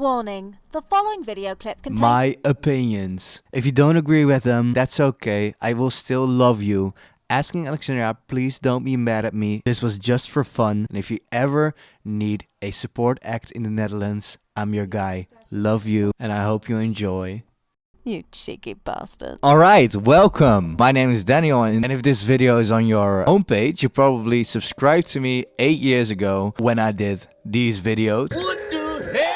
Warning, the following video clip contains my opinions. If you don't agree with them, that's okay. I will still love you. Asking Alexandria, please don't be mad at me. This was just for fun. And if you ever need a support act in the Netherlands, I'm your guy. Love you, and I hope you enjoy. You cheeky bastard. Alright, welcome. My name is Daniel, and if this video is on your homepage, you probably subscribed to me 8 years ago when I did these videos. What the hell?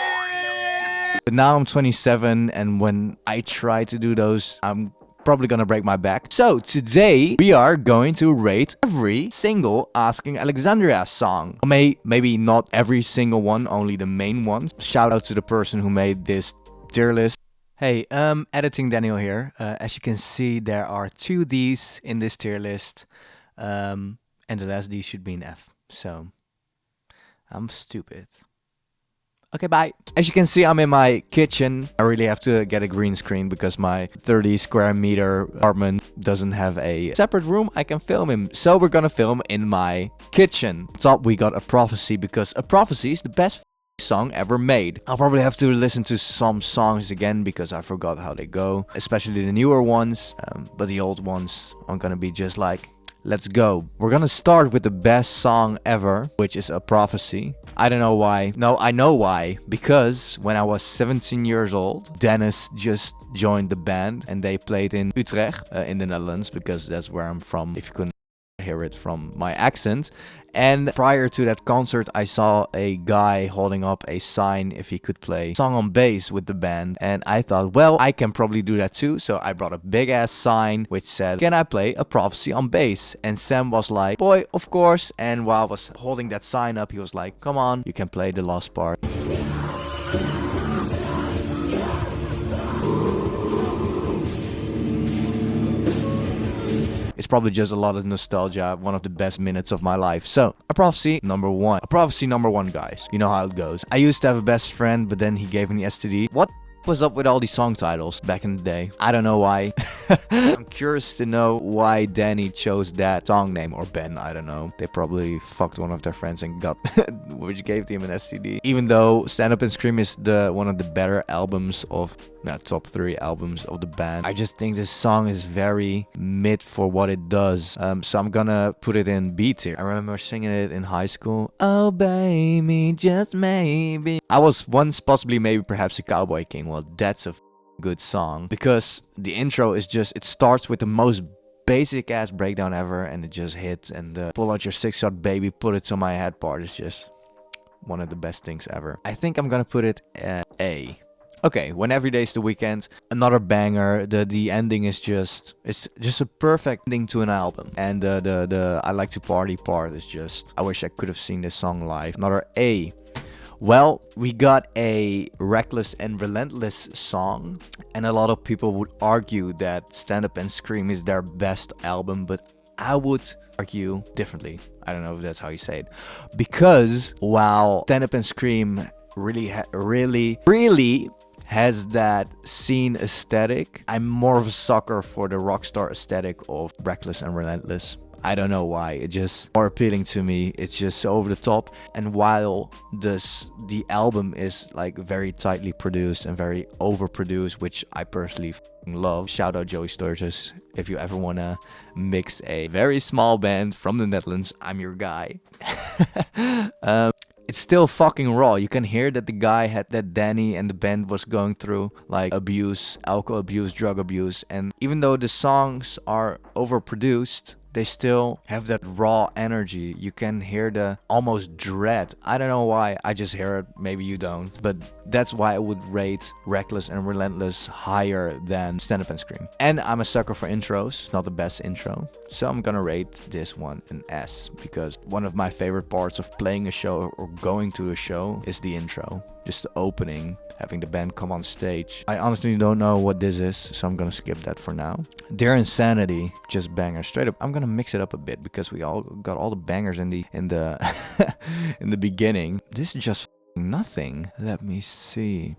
But now I'm 27, and when I try to do those, I'm probably gonna break my back. So today we are going to rate every single Asking Alexandria song. Maybe not every single one, only the main ones. Shout out to the person who made this tier list. Hey, editing Daniel here. As you can see, there are 2 Ds in this tier list. And the last D should be an F. So, I'm stupid. Okay, bye. As you can see, I'm in my kitchen. I really have to get a green screen because my 30 square meter apartment doesn't have a separate room I can film in. So we're gonna film in my kitchen. Top, we got A Prophecy because A Prophecy is the best song ever made. I'll probably have to listen to some songs again because I forgot how they go, especially the newer ones, but the old ones I'm gonna be just like, let's go. We're gonna start with the best song ever, which is A Prophecy. I don't know why. No, I know why. Because when I was 17 years old, Dennis just joined the band and they played in Utrecht in the Netherlands because that's where I'm from, if you couldn't hear it from my accent. And prior to that concert, I saw a guy holding up a sign if he could play song on bass with the band. And I thought, well, I can probably do that too. So I brought a big ass sign which said, can I play A Prophecy on bass? And Sam was like, boy, of course. And while I was holding that sign up, he was like, come on, you can play the last part. It's probably just a lot of nostalgia, one of the best minutes of my life. So, A Prophecy number 1. A Prophecy number 1, guys. You know how it goes. I used to have a best friend, but then he gave me the STD. What was up with all these song titles back in the day? I don't know why. I'm curious to know why Danny chose that song name, or Ben, I don't know. They probably fucked one of their friends and got which gave him an STD. Even though Stand Up and Scream is one of the better albums of top 3 albums of the band, I just think this song is very mid for what it does. So I'm gonna put it in B tier. I remember singing it in high school. Oh baby, just maybe. I was once possibly maybe perhaps a Cowboy King. Well, that's a good song because the intro is just, it starts with the most basic ass breakdown ever and it just hits, and the pull out your 6-shot baby, put it to my head part is just one of the best things ever. I think I'm gonna put it at A. Okay, When Every Day's the Weekend, another banger. The ending is just, it's just a perfect ending to an album. And the I Like to Party part is just, I wish I could have seen this song live. Another A. Well, we got a Reckless and Relentless song, and a lot of people would argue that Stand Up and Scream is their best album, but I would argue differently. I don't know if that's how you say it. Because while Stand Up and Scream really has that scene aesthetic, I'm more of a sucker for the rockstar aesthetic of Reckless and Relentless. I don't know why, it's just more appealing to me. It's just so over the top. And while the album is like very tightly produced and very overproduced, which I personally love. Shout out Joey Sturgis. If you ever wanna mix a very small band from the Netherlands, I'm your guy. It's still fucking raw. You can hear that the guy that Danny and the band was going through, like abuse, alcohol abuse, drug abuse. And even though the songs are overproduced, they still have that raw energy. You can hear the almost dread. I don't know why, I just hear it, maybe you don't. But that's why I would rate Reckless and Relentless higher than Stand Up and Scream. And I'm a sucker for intros. It's not the best intro. So I'm gonna rate this one an S, because one of my favorite parts of playing a show or going to a show is the intro. Just the opening, having the band come on stage. I honestly don't know what this is, so I'm gonna skip that for now. Dear Insanity, just banger straight up. I'm gonna mix it up a bit because we all got all the bangers in the in the beginning. This is just nothing. Let me see.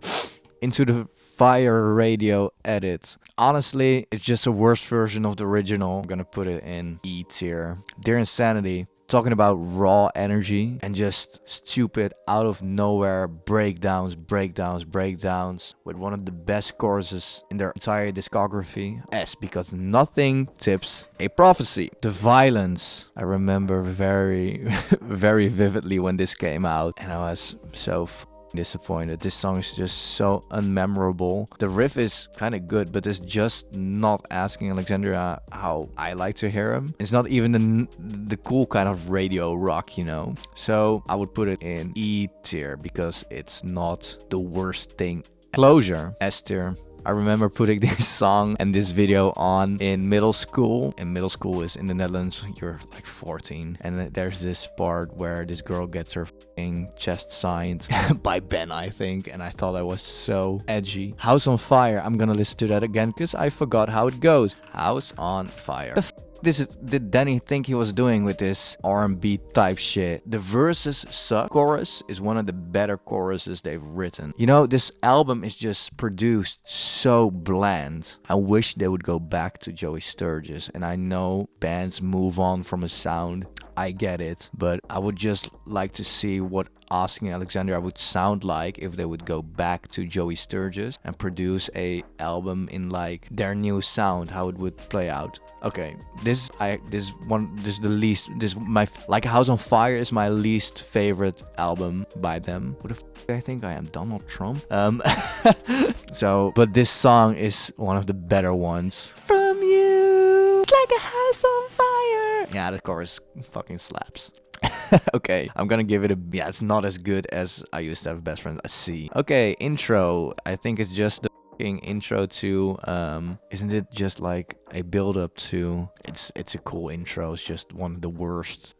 Into the Fire Radio edit. Honestly, it's just a worse version of the original. I'm gonna put it in E tier. Dear Insanity, talking about raw energy and just stupid out of nowhere breakdowns with one of the best choruses in their entire discography. S, because nothing tips a prophecy. The violence, I remember very very vividly when this came out, and I was so disappointed. This song is just so unmemorable. The riff is kind of good, but it's just not asking Alexandria how I like to hear him. It's not even the cool kind of radio rock, you know. So I would put it in E tier because it's not the worst thing. Closure, S tier. I remember putting this song and this video on in middle school. And middle school is in the Netherlands, you're like 14. And there's this part where this girl gets her f***ing chest signed by Ben, I think. And I thought that was so edgy. House on Fire, I'm gonna listen to that again because I forgot how it goes. House on Fire. Did Danny think he was doing with this R&B type shit? The verses suck. Chorus is one of the better choruses they've written. You know, this album is just produced so bland. I wish they would go back to Joey Sturgis. And I know bands move on from a sound. I get it. But I would just like to see what Asking Alexandria would sound like if they would go back to Joey Sturgis and produce a album in like their new sound, how it would play out. Okay, like House on Fire is my least favorite album by them. What the f I think I am, Donald Trump? But this song is one of the better ones. From you, it's like a house on fire. Yeah, the chorus fucking slaps. Okay, I'm gonna give it a... Yeah, it's not as good as I used to have best friends, a C. Okay, intro. I think it's just the intro to... isn't it just like a build-up to... It's a cool intro. It's just one of the worst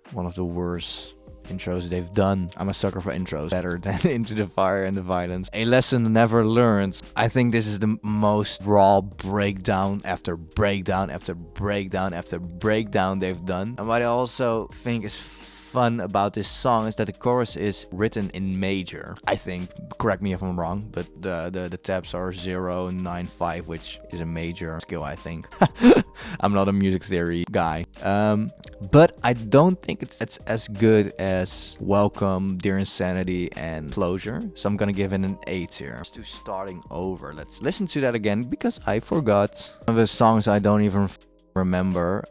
intros they've done. I'm a sucker for intros. Better than Into the Fire and the Violence. A Lesson Never Learned. I think this is the most raw breakdown after breakdown after breakdown after breakdown they've done. And what I also think is fun about this song is that the chorus is written in major. I think, correct me if I'm wrong, but the tabs are 0, 9, 5, which is a major scale, I think. I'm not a music theory guy. But I don't think it's as good as Welcome, Dear Insanity, and Closure. So I'm gonna give it an A tier. To Starting Over. Let's listen to that again because I forgot. One of the songs I don't even remember.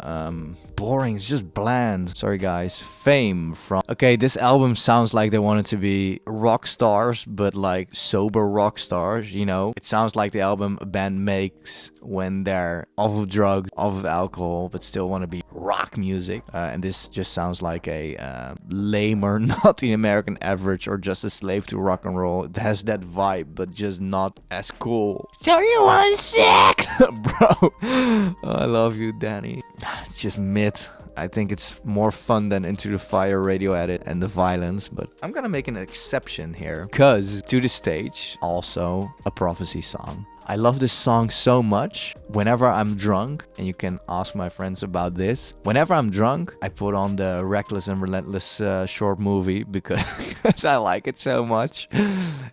Boring, it's just bland. Sorry guys. Fame from... Okay, this album sounds like they wanted to be rock stars, but like sober rock stars, you know? It sounds like the album a band makes when they're off of drugs, off of alcohol, but still want to be rock music. And this just sounds like a lamer, not the American average or just a slave to rock and roll. It has that vibe, but just not as cool. So you want sex? Bro, I love you, Danny. It's just mid. I think it's more fun than Into the Fire, Radio Edit, and The Violence, but I'm gonna make an exception here, because To the Stage, also a prophecy song. I love this song so much. Whenever I'm drunk, and you can ask my friends about this, whenever I'm drunk, I put on the Reckless and Relentless short movie because I like it so much.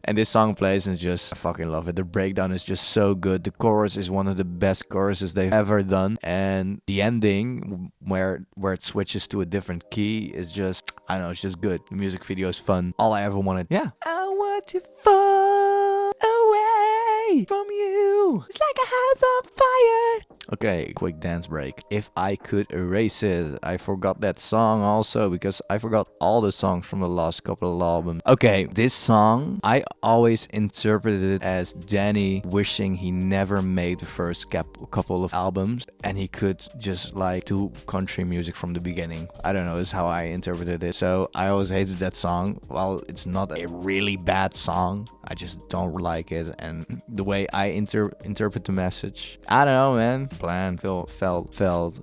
And this song plays and I fucking love it. The breakdown is just so good. The chorus is one of the best choruses they've ever done. And the ending, where it switches to a different key, is just, I don't know, it's just good. The music video is fun. All I ever wanted. Yeah. I want to fall away from you. It's like a house on fire. Okay, quick dance break. If I Could Erase It. I forgot that song also because I forgot all the songs from the last couple of albums. Okay, this song, I always interpreted it as Danny wishing he never made the first couple of albums and he could just like do country music from the beginning. I don't know, this is how I interpreted it. So I always hated that song. Well, it's not a really bad song. I just don't like it. And the way I interpret the message, I don't know, man. Bland, felt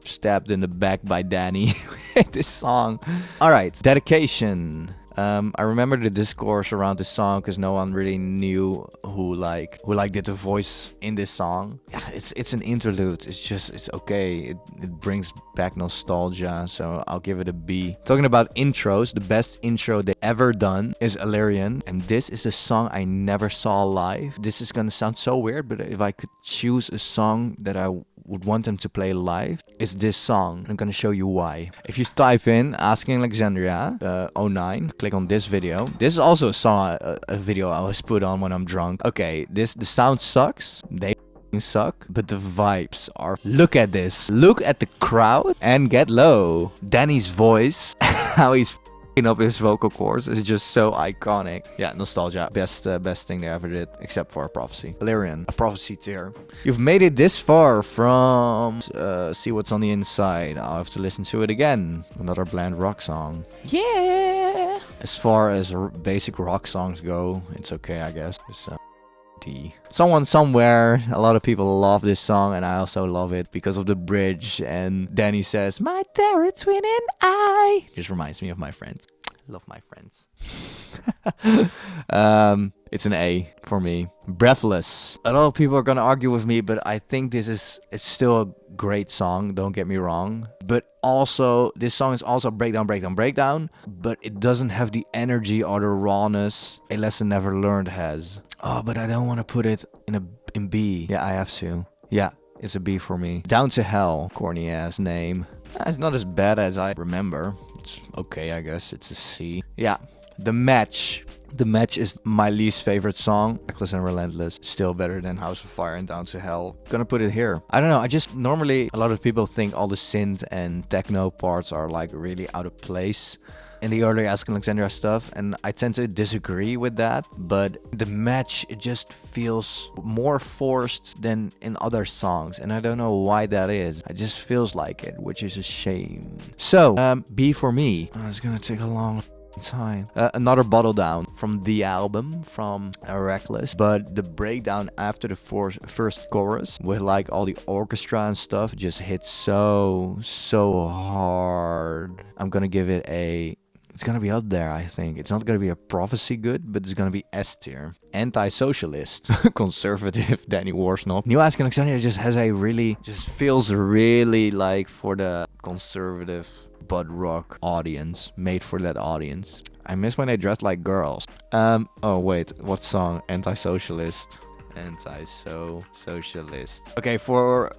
stabbed in the back by Danny with this song. All right, dedication. I remember the discourse around this song because no one really knew who did the voice in this song. Yeah, it's an interlude. It's okay. It brings back nostalgia, so I'll give it a B. Talking about intros, the best intro they ever done is Illyrian, and this is a song I never saw live. This is gonna sound so weird, but if I could choose a song that I would want them to play live is this song. I'm gonna show you why. If you type in Asking Alexandria 09, click on this video. This is also a song, a video I was put on when I'm drunk. Okay, the sound sucks. They suck, but the vibes are. Look at this. Look at the crowd and get low. Danny's voice, how he's up his vocal cords is just so iconic. Yeah, nostalgia. Best thing they ever did, except for a prophecy. Valerian, a prophecy tier. You've made it this far from See What's on the Inside. I'll have to listen to it again. Another bland rock song. Yeah. As far as basic rock songs go, it's okay, I guess. It's, D. Someone Somewhere. A lot of people love this song, and I also love it because of the bridge. And Danny says, "My terror twin and I." Just reminds me of my friends. Love my friends. It's an A for me. Breathless. A lot of people are gonna argue with me, but I think it's still a great song. Don't get me wrong. But also, this song is also breakdown, but it doesn't have the energy or the rawness A Lesson Never Learned has. Oh, but I don't want to put it in B. Yeah, I have to. Yeah, it's a B for me. Down to Hell. Corny ass name. It's not as bad as I remember. It's okay, I guess. It's a C. Yeah. The Match. The Match is my least favorite song. Reckless and Relentless. Still better than House of Fire and Down to Hell. Gonna put it here. I don't know. I just normally, a lot of people think all the synth and techno parts are like really out of place in the early Asking Alexandria stuff, and I tend to disagree with that. But The Match, it just feels more forced than in other songs, and I don't know why that is. It just feels like it, which is a shame. So, B for me. Oh, it's gonna take a long time. Another Bottle Down from the album, from Reckless, but the breakdown after the first chorus with like all the orchestra and stuff just hits so hard. I'm gonna give it a. It's gonna be up there, I think. It's not gonna be a prophecy good, but it's gonna be S tier. Anti-socialist. Conservative Danny Warsnop. New Asking Alexandria just feels really like for the conservative bud rock audience. Made for that audience. I miss when they dressed like girls. Oh wait, what song? Anti-socialist. Anti-socialist. Okay, for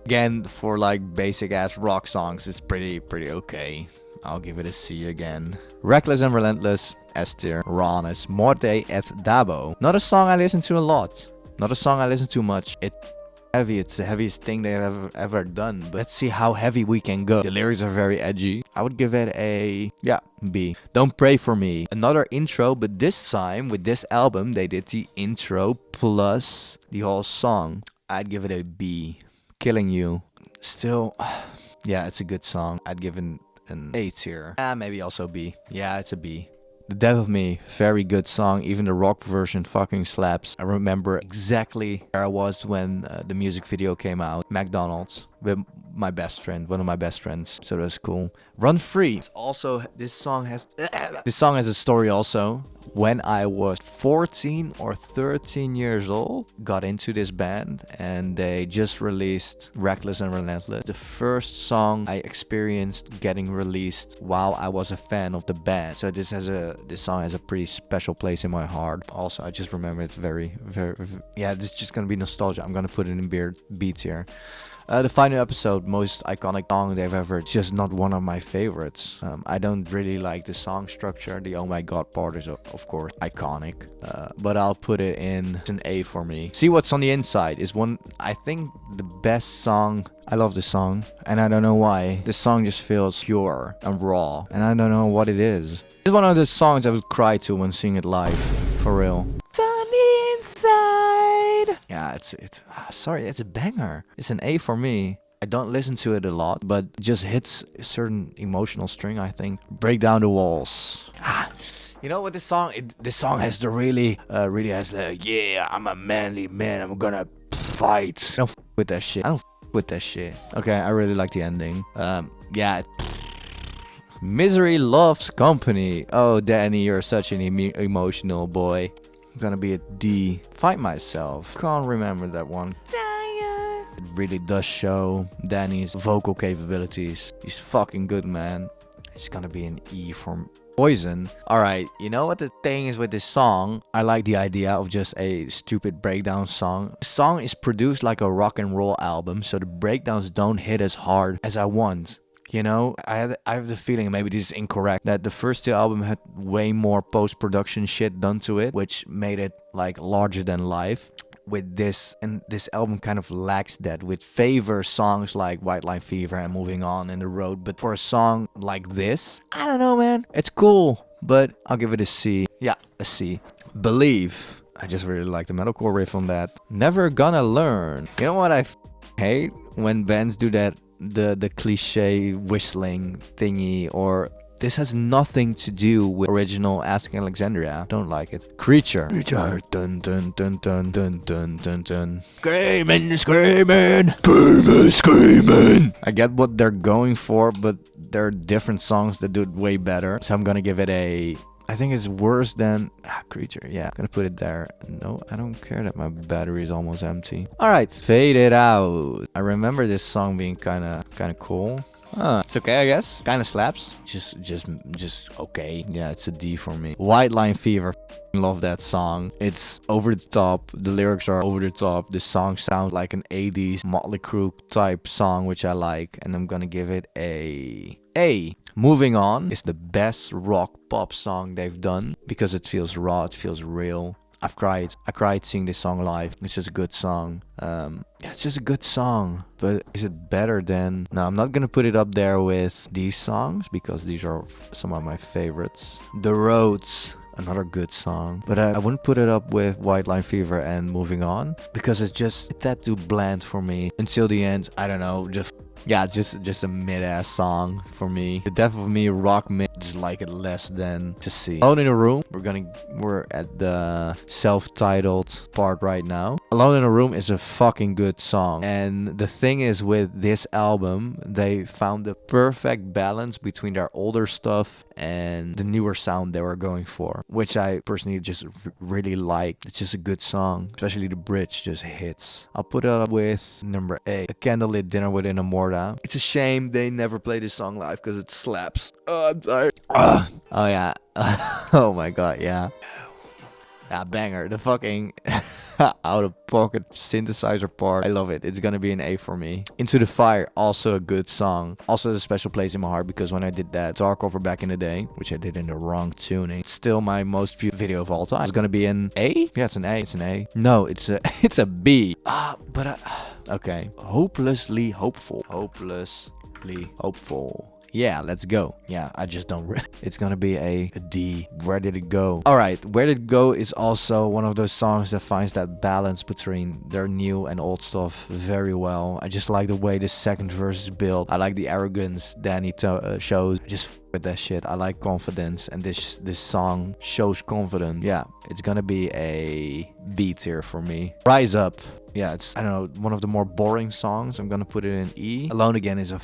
like basic ass rock songs, it's pretty okay. I'll give it a C again. Reckless and Relentless, S tier. Rawness, Morte et Dabo. Not a song I listen to a lot. Not a song I listen to much. It's heavy. It's the heaviest thing they have ever done. But let's see how heavy we can go. The lyrics are very edgy. I would give it a, B. Don't Pray For Me. Another intro, but this time with this album, they did the intro plus the whole song. I'd give it a B. Killing You. Still, yeah, it's a good song. I'd give it an A tier. Maybe also B. Yeah, it's a B. The Death of Me, very good song. Even the rock version fucking slaps. I remember exactly where I was when the music video came out. McDonald's with my best friend, one of my best friends. So that's cool. Run Free. It's also, this song has a story also. When I was 14 or 13 years old, got into this band and they just released Reckless and Relentless. The first song I experienced getting released while I was a fan of the band. So this song has a pretty special place in my heart. Also, I just remember it very, yeah, this is just gonna be nostalgia. I'm gonna put it in B tier. The final episode, most iconic song they've ever. It's just not one of my favorites. I don't really like the song structure. The Oh My God part is, of course, iconic. But I'll put it in. It's an A for me. See What's on the Inside is one, I think, the best song. I love this song, and I don't know why. This song just feels pure and raw, and I don't know what it is. It's one of the songs I would cry to when seeing it live. For real. It's on the inside. Yeah, sorry, it's a banger. It's an A for me. I don't listen to it a lot, but it just hits a certain emotional string, I think. Break Down the Walls. You know what this song? This song has the really has the, yeah, I'm a manly man, I'm gonna fight. I don't with that shit. Okay, I really like the ending. Yeah. Misery Loves Company. Oh, Danny, you're such an emotional boy. I'm gonna be a D. Fight Myself. Can't remember that one. It really does show Danny's vocal capabilities. He's fucking good, man. It's gonna be an E for Poison. Alright, you know what the thing is with this song? I like the idea of just a stupid breakdown song. The song is produced like a rock and roll album, so the breakdowns don't hit as hard as I want. You know, I have the feeling, maybe this is incorrect, that the first two albums had way more post-production shit done to it, which made it like larger than life. With this, and this album kind of lacks that, with favor songs like White Line Fever and Moving On in the Road. But for a song like this, I don't know, man. It's cool, but I'll give it a C. Yeah, a C. Believe. I just really like the metalcore riff on that. Never Gonna Learn. You know what I hate? When bands do that, the cliche whistling thingy, or this has nothing to do with original Asking Alexandria. Don't like it. Creature. Creature. Dun dun dun dun dun dun dun dun. Screaming, screaming. Screaming, screaming. I get what they're going for, but there are different songs that do it way better. So I'm gonna give it a... I think it's worse than Creature. Yeah, I'm gonna put it there. No, I don't care that my battery is almost empty. Alright, Fade It Out. I remember this song being kinda cool. It's okay, I guess. Kinda slaps. Just okay. Yeah, it's a D for me. White Line Fever. Love that song. It's over the top. The lyrics are over the top. The song sounds like an 80s Motley Crue type song, which I like. And I'm gonna give it a A. Moving On is the best rock pop song they've done because it feels raw, it feels real. I've cried. I cried seeing this song live. It's just a good song. Yeah, it's just a good song. But is it better than... No, I'm not gonna put it up there with these songs because these are some of my favorites. The Roads. Another good song. But I wouldn't put it up with White Line Fever and Moving On because it's that too bland for me. Until the End, I don't know, yeah, it's just a mid-ass song for me. The Death of Me, rock mid, just like it less than To See. Alone in a Room, we're at the self-titled part right now. Alone in a Room is a fucking good song. And the thing is with this album, they found the perfect balance between their older stuff and the newer sound they were going for, which I personally just really like. It's just a good song, especially the bridge just hits. I'll put it up with number 8, A Candlelit Dinner with Immorta. It's a shame they never play this song live because it slaps. Oh, I'm tired. Oh yeah. Oh my god, yeah. Yeah, banger. The fucking out-of-pocket synthesizer part. I love it. It's gonna be an A for me. Into the Fire, also a good song. Also has a special place in my heart because when I did that guitar cover back in the day, which I did in the wrong tuning, it's still my most viewed video of all time. It's gonna be an A? Yeah, it's an A. It's an A. No, it's a B. Okay. Hopelessly Hopeful. Hopelessly Hopeful. Yeah, let's go. Yeah, I just don't... It's gonna be a D. Where Did It Go? Alright, Where Did It Go is also one of those songs that finds that balance between their new and old stuff very well. I just like the way the second verse is built. I like the arrogance Danny shows. I just with that shit. I like confidence, and this song shows confidence. Yeah, it's gonna be a B tier for me. Rise Up. Yeah, it's, I don't know, one of the more boring songs. I'm gonna put it in E. Alone Again is a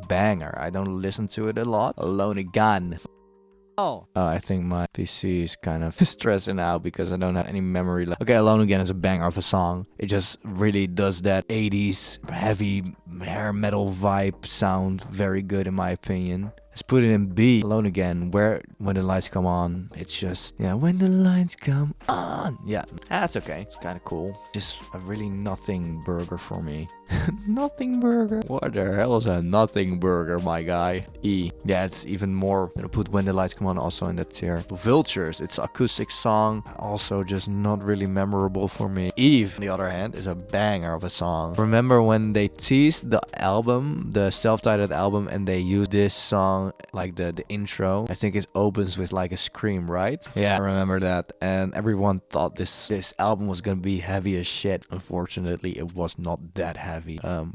banger. I don't listen to it a lot. Alone Again. I think my PC is kind of stressing out because I don't have any memory left. Okay, Alone Again is a banger of a song. It just really does that 80s heavy hair metal vibe sound very good in my opinion. Let's put it in B. Alone Again, When the Lights Come On. It's just, yeah, when the lights come on. Yeah, that's okay. It's kind of cool. Just a really nothing burger for me. Nothing burger. What the hell is a nothing burger, my guy? E. Yeah, it's even more. I'm gonna put When the Lights Come On also in that tier. Vultures. It's an acoustic song. Also just not really memorable for me. Eve, on the other hand, is a banger of a song. Remember when they teased the album, the self-titled album, and they used this song like the intro? I think it opens with like a scream, right? Yeah, I remember that. And everyone thought this album was gonna be heavy as shit. Unfortunately, it was not that heavy.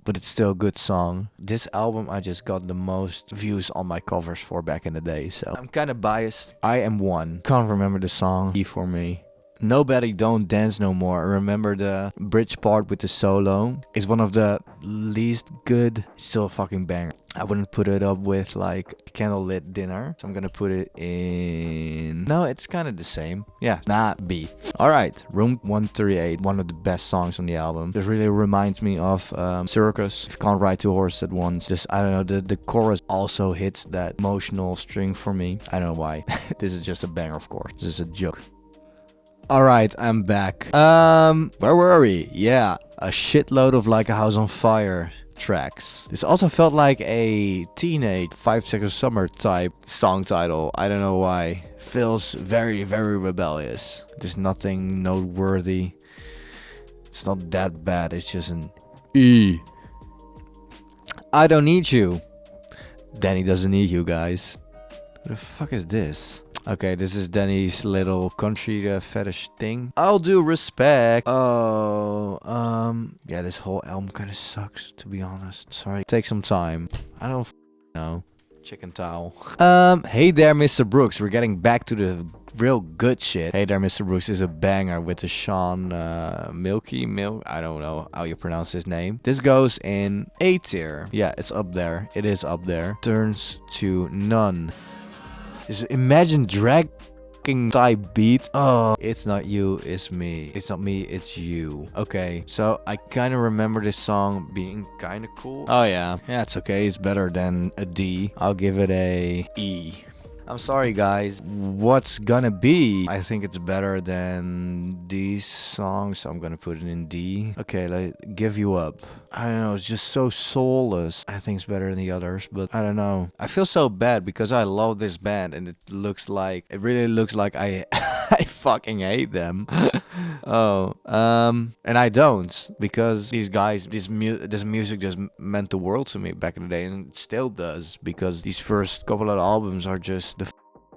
But it's still a good song. This album I just got the most views on my covers for back in the day, so I'm kind of biased. I Am One. Can't remember the song. E for me. Nobody Don't Dance No More. Remember the bridge part with the solo? It's one of the least good. It's still a fucking banger. I wouldn't put it up with like Candlelit Dinner. So I'm gonna put it in... No, it's kind of the same. Yeah, nah, B. Alright, Room 138. One of the best songs on the album. This really reminds me of Circus. If you can't ride two horses at once. Just, I don't know, the chorus also hits that emotional string for me. I don't know why. This is just a banger, of course. This is a joke. Alright, I'm back. Where were we? Yeah, a shitload of Like a House on Fire tracks. This also felt like a teenage 5 Seconds Summer type song title. I don't know why. Feels very, very rebellious. There's nothing noteworthy. It's not that bad. It's just an E. I don't need you. Danny doesn't need you, guys. What the fuck is this? Okay, this is Danny's little country fetish thing. I'll do respect. Oh, yeah, this whole album kind of sucks, to be honest. Sorry. Take some time. I don't know. Chicken towel. Hey there, Mr. Brooks. We're getting back to the real good shit. Hey there, Mr. Brooks is a banger with the Sean Milky Milk. I don't know how you pronounce his name. This goes in A tier. Yeah, it's up there. It is up there. Turns to none. Just imagine dragging type beat. Oh, it's not you, it's me. It's not me, it's you. Okay, so I kind of remember this song being kind of cool. Oh yeah, it's okay. It's better than a D. I'll give it a E. I'm sorry, guys. What's gonna be? I think it's better than these songs, so I'm gonna put it in D. Okay, like, Give You Up. I don't know, it's just so soulless. I think it's better than the others, but I don't know. I feel so bad because I love this band and it really looks like I I fucking hate them. Oh, and I don't, because these guys, this music just meant the world to me back in the day, and it still does, because these first couple of albums are just the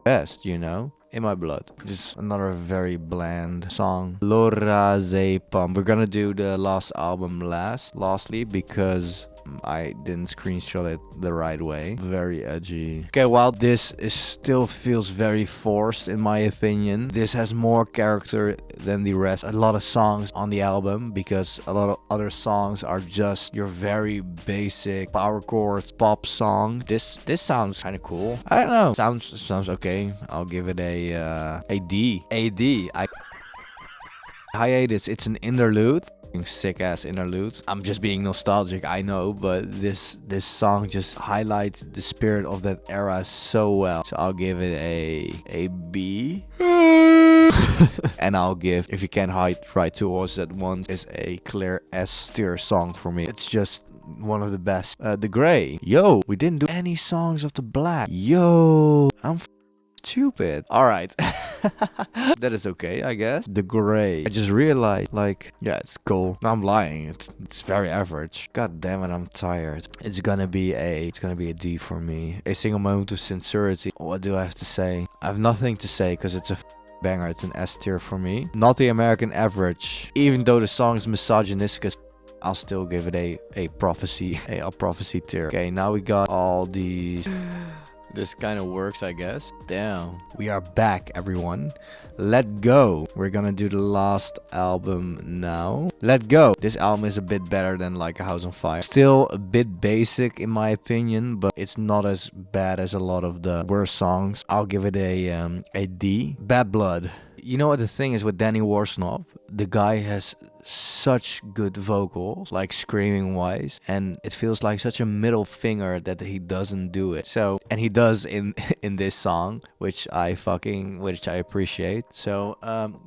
best, you know? In my blood. Just another very bland song. Lora Ze Pump. We're gonna do the last album lastly, because I didn't screenshot it the right way. Very edgy. Okay, while this still feels very forced in my opinion, this has more character than the rest. A lot of songs on the album, because a lot of other songs are just your very basic power chords pop song. This sounds kind of cool. I don't know. Sounds okay. I'll give it a D. A D. Hiatus. It's an interlude. Sick ass interlude. I'm just being nostalgic, I know, but this song just highlights the spirit of that era so well. So I'll give it a B. And I'll give If You Can't Ride Two Horses at Once is a clear S tier song for me. It's just one of the best. The Gray. Yo, we didn't do any songs of the Black. Yo, I'm stupid. Alright. That is okay, I guess. The Gray. I just realized, like, yeah, it's cool. No, I'm lying. It's very average. God damn it, I'm tired. It's gonna be a D for me. A Single Moment of Sincerity. What do I have to say? I have nothing to say, because it's a banger. It's an S tier for me. Not the American average. Even though the song is misogynistic, I'll still give it a prophecy tier. Okay, now we got all these. This kind of works, I guess. Damn. We are back, everyone. Let Go. We're gonna do the last album now. Let Go. This album is a bit better than Like a House on Fire. Still a bit basic in my opinion, but it's not as bad as a lot of the worst songs. I'll give it a D. Bad Blood. You know what the thing is with Danny Warsnop? The guy has such good vocals, like screaming wise, and it feels like such a middle finger that he doesn't do it. So, and he does in this song, which I appreciate. So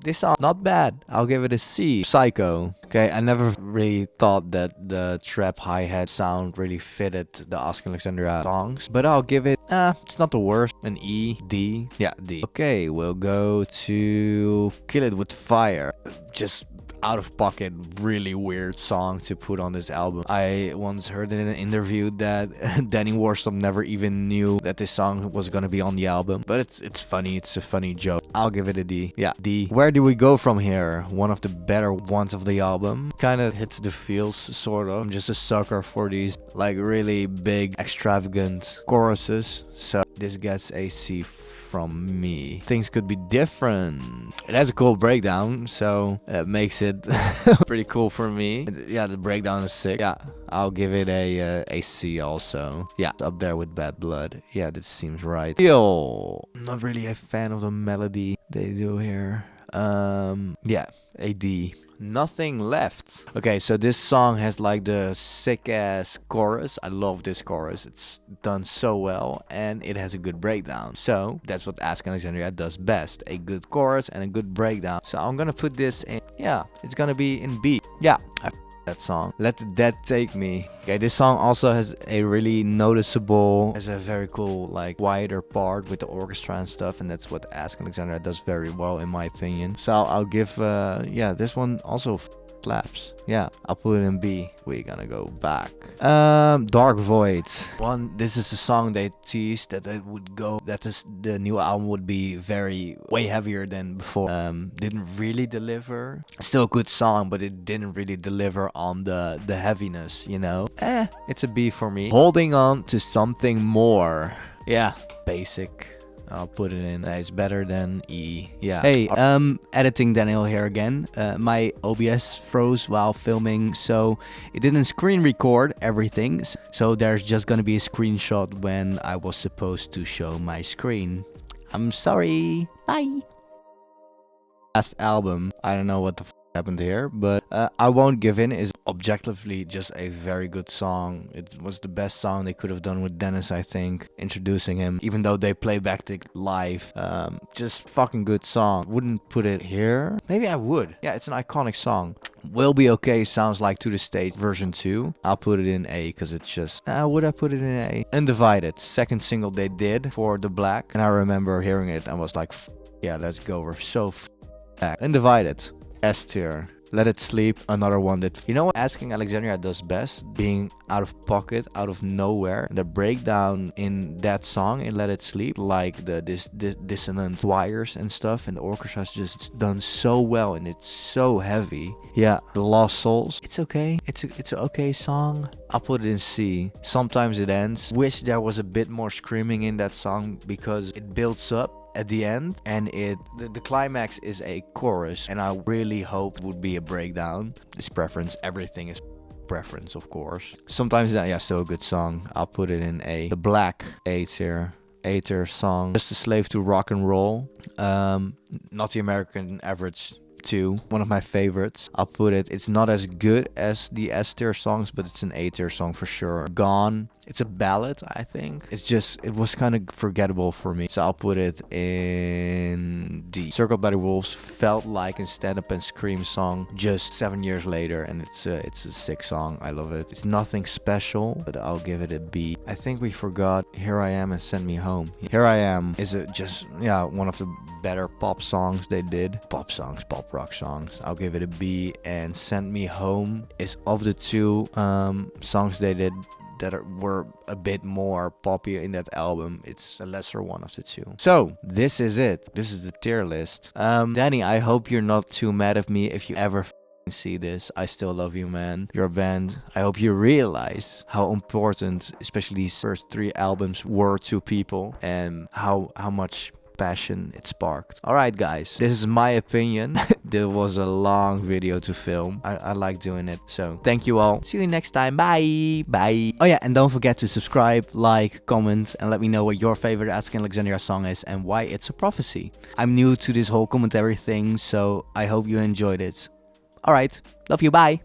this song not bad. I'll give it a C. Psycho. Okay, I never really thought that the trap hi-hat sound really fitted the Alexandria songs, but I'll give it it's not the worst. An E. D. Yeah, D. Okay, we'll go to Kill It With Fire. Just out of pocket, really weird song to put on this album. I once heard in an interview that Danny Warsnop never even knew that this song was gonna be on the album, but it's funny. It's a funny joke. I'll give it a D. Yeah, D. Where do we go from here? One of the better ones of the album. Kind of hits the feels, sort of. I'm just a sucker for these like really big, extravagant choruses. So this gets a C from from me. Things could be different. It has a cool breakdown, so it makes it pretty cool for me. Yeah, the breakdown is sick. Yeah, I'll give it a C also. Yeah, it's up there with Bad Blood. Yeah, this seems right. Yo, I'm not really a fan of the melody they do here. Yeah, a D. Nothing left. Okay, so this song has like the sick ass chorus. I love this chorus. It's done so well and it has a good breakdown. So that's what Ask Alexandria does best. A good chorus and a good breakdown. So I'm gonna put this in, yeah, it's gonna be in B. Yeah, that song. Let the Dead Take Me. Okay, this song also has a really noticeable, has a very cool like quieter part with the orchestra and stuff, and that's what Ask Alexandria does very well in my opinion. So I'll give yeah, this one also slaps. Yeah, I'll put it in B. We're gonna go back. Dark Void. This is a song they teased that it would go, that is the new album would be way heavier than before. Didn't really deliver. Still a good song, but it didn't really deliver on the heaviness, you know. It's a B for me. Holding On to Something More. Yeah, basic. I'll put it in. It's better than E. Yeah. Hey, editing Daniel here again. My OBS froze while filming, so it didn't screen record everything. So there's just gonna be a screenshot when I was supposed to show my screen. I'm sorry. Bye. Last album. I don't know what the happened here, but I Won't Give In is objectively just a very good song. It was the best song they could have done with Dennis, I think, introducing him, even though they play back it live. Just fucking good song. Wouldn't put it here. Maybe I would. Yeah, it's an iconic song. Will Be Okay sounds like To The Stage version 2. I'll put it in A because it's just, would I put it in A? Undivided, second single they did for The Black, and I remember hearing it and was like, yeah, let's go, we're so back. Undivided, S tier. Let It Sleep, another one that, you know what Asking Alexandria does best? Being out of pocket, out of nowhere. The breakdown in that song, in Let It Sleep, like the dissonant wires and stuff, and the orchestra's just done so well, and it's so heavy. Yeah, The Lost Souls, it's okay. It's an okay song. I'll put it in C. Sometimes It Ends. Wish there was a bit more screaming in that song because it builds up at the end, and the climax is a chorus, and I really hope it would be a breakdown. It's preference. Everything is preference, of course. Sometimes, yeah, still a good song. I'll put it in A. The Black, A tier. A tier song. Just a Slave to Rock and Roll. Not the American Average 2, one of my favorites. I'll put it, it's not as good as the S tier songs, but it's an A tier song for sure. Gone, it's a ballad, I think. It was kind of forgettable for me, so I'll put it in D. Circled by the Wolves felt like a Stand Up and Scream song just 7 years later, and it's a sick song. I love it. It's nothing special, but I'll give it a B. I think we forgot Here I Am and Send Me Home. Here I Am is one of the better pop songs they did. Pop songs, pop rock songs. I'll give it a B, and Send Me Home is of the two songs they did that were a bit more poppy in that album. It's a lesser one of the two. So this is it. This is the tier list. Danny, I hope you're not too mad at me if you ever see this. I still love you, man. You're a band. I hope you realize how important especially these first 3 albums were to people, and how much passion it sparked. Alright guys, this is my opinion. This was a long video to film. I like doing it, so thank you all. See you next time. Bye. Oh yeah, and don't forget to subscribe, like, comment, and let me know what your favorite Asking Alexandria song is and why it's a prophecy. I'm new to this whole commentary thing, so I hope you enjoyed it. Alright, love you, bye.